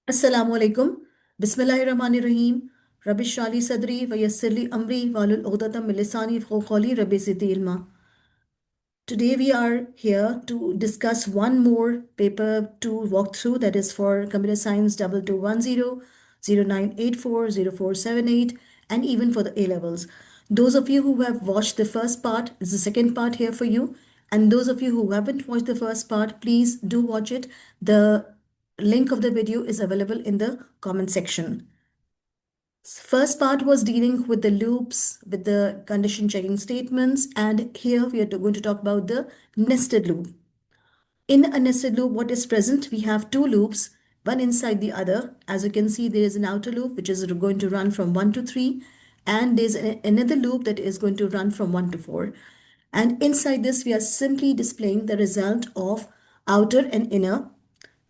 Assalamu Alaikum. Bismillahirrahmanirrahim. Rabbi Shali Sadri wa Yassirli Amri Walul Uqdatam min Lisani yafqahu qawli Rabbi Zidni ilma. Today we are here to discuss one more paper to walk through, that is for Computer Science 2210, 0984, 0478, and even for the A levels. Those of you who have watched the first part, is the second part here for you. And those of you who haven't watched the first part, please do watch it. The link of the video is available in the comment section. First part was dealing with the loops, with the condition checking statements, and here we are going to talk about the nested loop. In a nested loop, what is present? We have two loops, one inside the other. As you can see, there is an outer loop which is going to run from 1 to 3, and there's another loop that is going to run from 1 to 4. And inside this, we are simply displaying the result of outer and inner,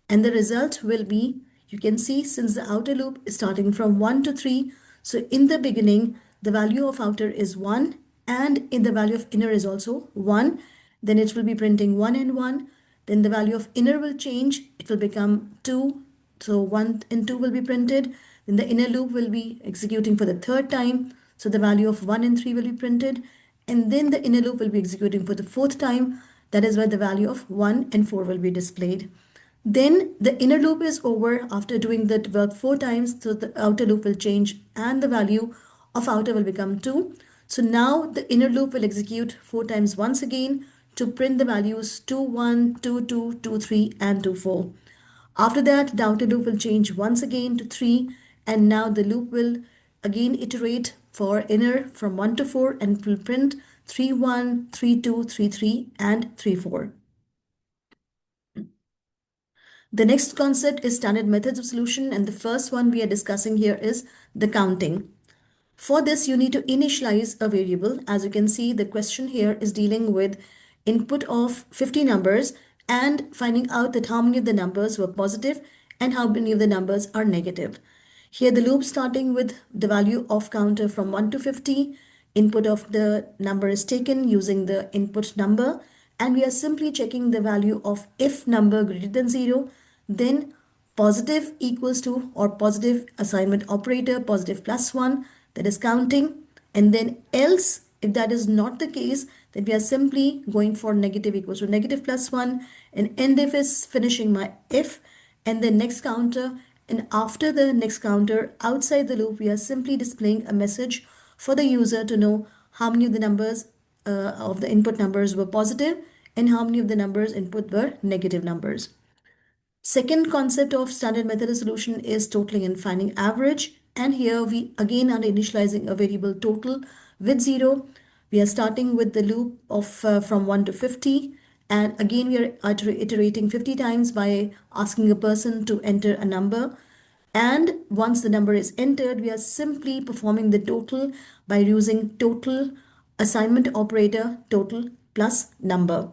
and the result will be, you can see, since the outer loop is starting from 1 to 3, so in the beginning the value of outer is 1 and in the value of inner is also 1. Then it will be printing 1 and 1. Then the value of inner will change, it will become 2, so 1 and 2 will be printed. Then the inner loop will be executing for the third time, so the value of 1 and 3 will be printed. And then the inner loop will be executing for the fourth time, that is where the value of 1 and 4 will be displayed. Then the inner loop is over after doing that work four times, so the outer loop will change and the value of outer will become 2. So now the inner loop will execute four times once again to print the values 2, 1, 2, 2, 2, 3, and 2, 4. After that, the outer loop will change once again to 3, and now the loop will again iterate for inner from 1 to 4 and will print 3, 1, 3, 2, 3, 3, and 3, 4. The next concept is standard methods of solution, and the first one we are discussing here is the counting. For this, you need to initialize a variable. As you can see, the question here is dealing with input of 50 numbers and finding out that how many of the numbers were positive and how many of the numbers are negative. Here the loop starting with the value of counter from 1 to 50. Input of the number is taken using the input number, and we are simply checking the value of if number greater than 0, then positive equals to or positive assignment operator positive plus 1, that is counting, and then else if that is not the case, then we are simply going for negative equals to negative plus 1, and end if is finishing my if and the next counter, and after the next counter outside the loop we are simply displaying a message for the user to know how many of the numbers of the input numbers were positive and how many of the numbers input were negative numbers. Second concept of standard method of solution is totaling and finding average. And here we again are initializing a variable total with 0. We are starting with the loop of from 1 to 50. And again, we are iterating 50 times by asking a person to enter a number. And once the number is entered, we are simply performing the total by using total assignment operator total plus number,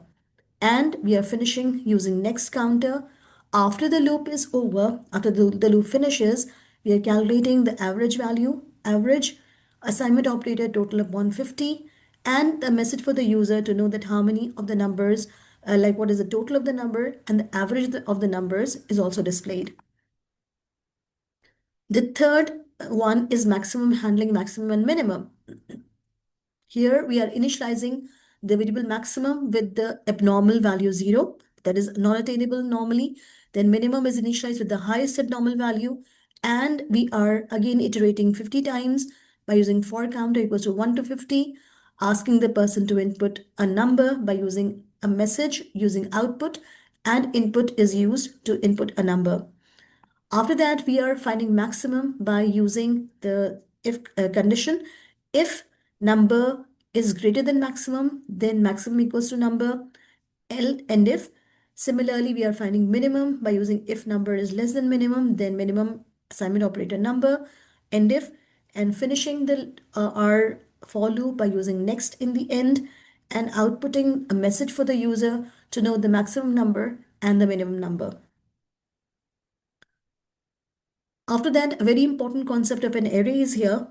and we are finishing using next counter. After the loop is over, after the loop finishes, we are calculating the average value, average assignment operator total upon 50, and the message for the user to know that how many of the numbers, like what is the total of the number, and the average of the numbers is also displayed. The third one is maximum handling, maximum and minimum. Here we are initializing the variable maximum with the abnormal value 0, that is non-attainable normally. Then minimum is initialized with the highest abnormal value, and we are again iterating 50 times by using for counter equals to 1 to 50, asking the person to input a number by using a message using output, and input is used to input a number. After that, we are finding maximum by using the if condition. If number is greater than maximum, then maximum equals to number, and if. Similarly, we are finding minimum by using if number is less than minimum, then minimum assignment operator number, and if, and finishing the our for loop by using next in the end and outputting a message for the user to know the maximum number and the minimum number. After that, a very important concept of an array is here.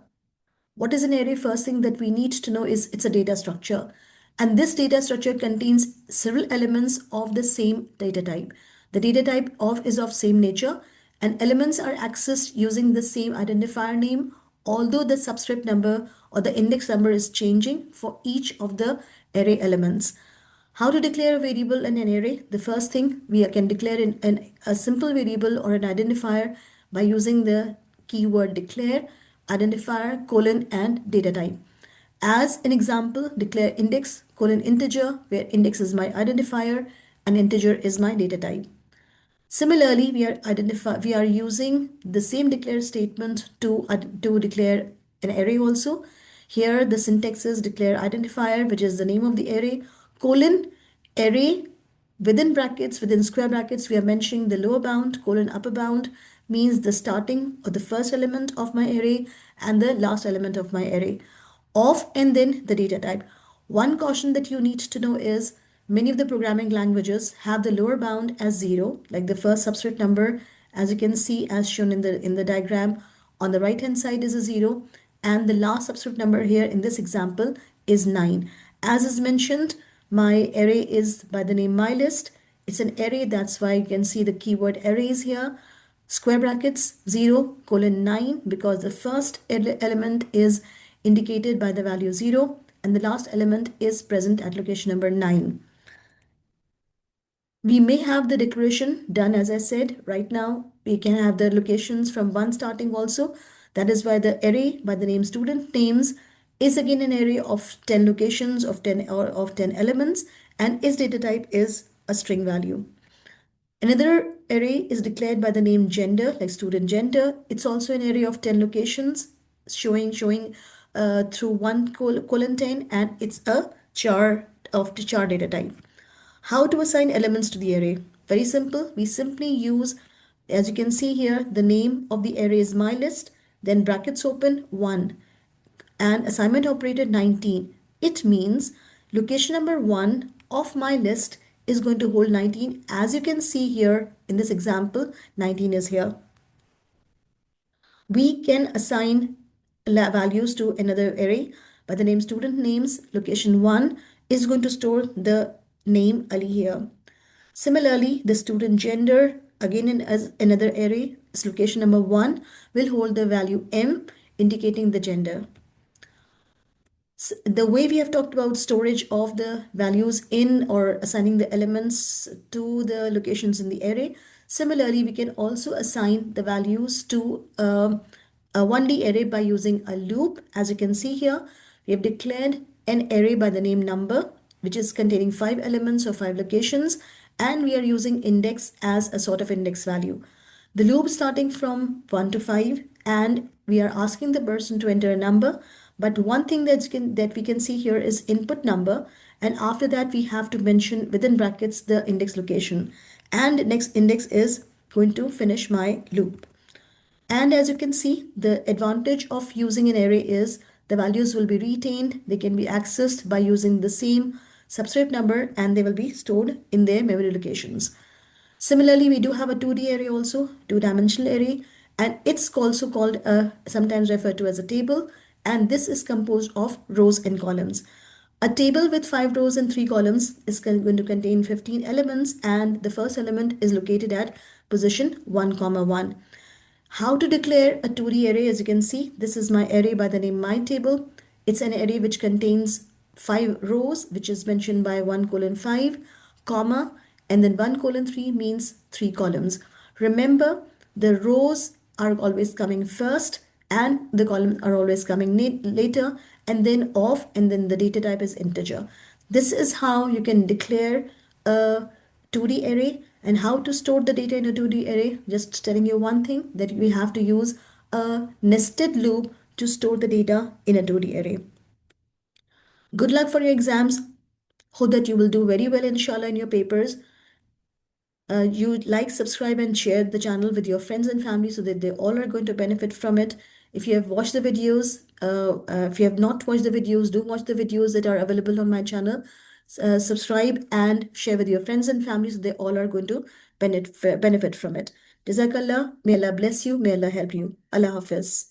What is an array? First thing that we need to know is it's a data structure. And this data structure contains several elements of the same data type. The data type of is of same nature, and elements are accessed using the same identifier name, although the subscript number or the index number is changing for each of the array elements. How to declare a variable in an array? The first thing, we can declare a simple variable or an identifier by using the keyword declare, identifier, colon, and data type. As an example, declare index colon integer, where index is my identifier and integer is my data type. Similarly, we are using the same declare statement to declare an array also. Here the syntax is declare identifier, which is the name of the array, colon array within brackets, within square brackets, we are mentioning the lower bound, colon upper bound means the starting or the first element of my array and the last element of my array. Of and then the data type. One caution that you need to know is many of the programming languages have the lower bound as 0, like the first subscript number, as you can see as shown in the diagram, on the right hand side is a 0, and the last subscript number here in this example is 9. As is mentioned, my array is by the name mylist. It's an array, that's why you can see the keyword arrays here. Square brackets 0 colon 9 because the first element is indicated by the value 0 and the last element is present at location number 9. We may have the declaration done as I said. Right now we can have the locations from 1 starting also. That is why the array by the name student names is again an array of 10 locations of 10 or of 10 elements, and its data type is a string value. Another array is declared by the name gender, like student gender. It's also an array of 10 locations showing through 1 colon 10, and it's a char of the char data type. How to assign elements to the array? Very simple. We simply use, as you can see here, the name of the array is mylist, then brackets open 1 and assignment operator 19. It means location number 1 of my list is going to hold 19. As you can see here in this example, 19 is here. We can assign values to another array by the name student names. Location 1 is going to store the name Ali here. Similarly, the student gender, again in as another array, is location number 1 will hold the value M, indicating the gender. The way we have talked about storage of the values in or assigning the elements to the locations in the array, similarly, we can also assign the values to a 1D array by using a loop. As you can see here, we have declared an array by the name number, which is containing 5 elements or 5 locations, and we are using index as a sort of index value. The loop starting from 1 to 5, and we are asking the person to enter a number. But one thing that we can see here is input number, and after that we have to mention within brackets the index location, and next index is going to finish my loop. And as you can see, the advantage of using an array is the values will be retained. They can be accessed by using the same subscript number, and they will be stored in their memory locations. Similarly, we do have a 2D array also, two-dimensional array, and it's also called sometimes referred to as a table, and this is composed of rows and columns. A table with 5 rows and 3 columns is going to contain 15 elements, and the first element is located at position 1, 1. How to declare a 2D array? As you can see, this is my array by the name my table. It's an array which contains 5 rows, which is mentioned by 1 colon 5, comma, and then 1 colon 3 means 3 columns. Remember, the rows are always coming first and the columns are always coming later, and then off, and then the data type is integer. This is how you can declare a 2D array. And how to store the data in a 2D array, just telling you one thing, that we have to use a nested loop to store the data in a 2D array. Good luck for your exams. Hope that you will do very well inshallah in your papers. You like, subscribe and share the channel with your friends and family so that they all are going to benefit from it. If you have watched the videos, if you have not watched the videos, do watch the videos that are available on my channel. Subscribe and share with your friends and family so they all are going to benefit from it. Jazakallah. May Allah bless you. May Allah help you. Allah Hafiz.